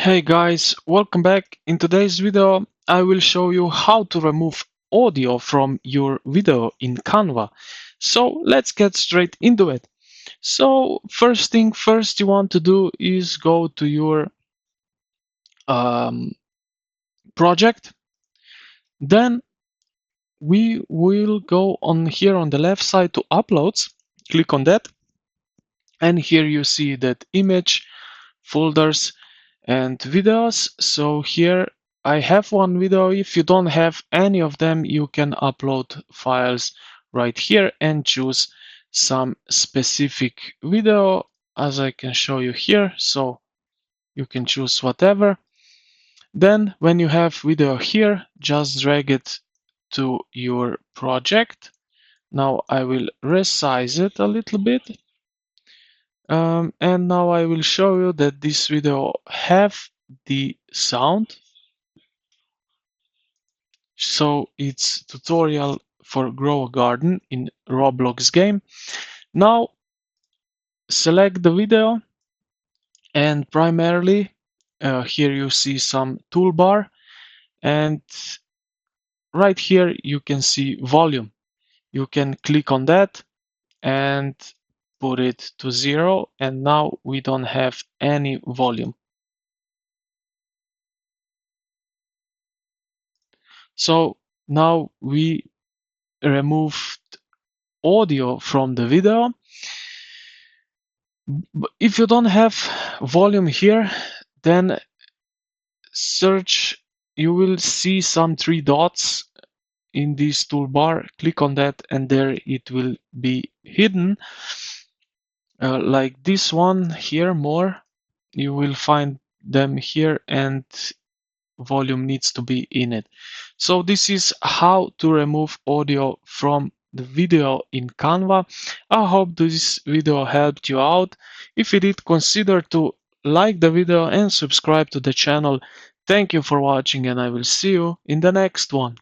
Hey guys, welcome back. In today's video, I will show you how to remove audio from your video in Canva. So let's get straight into it. So first thing first you want to do is go to your um, project. Then we will go on here on the left side to uploads. Click on that. And here you see that image, folders, and videos. So here I have one video. If you don't have any of them, you can upload files right here and choose some specific video as I can show you here. So you can choose whatever. Then when you have video here, just drag it to your project. Now I will resize it a little bit. And now I will show you that this video have the sound. So it's tutorial for grow a garden in Roblox game. Now select the video and primarily here you see some toolbar, and right here you can see volume. You can click on that and put it to 0, and now we don't have any volume. So now we removed audio from the video. If you don't have volume here, then search, you will see some three dots in this toolbar. Click on that and there it will be hidden. Like this one here, more, you will find them here, and volume needs to be in it. So this is how to remove audio from the video in Canva. I hope this video helped you out. If it did, consider to like the video and subscribe to the channel. Thank you for watching, and I will see you in the next one.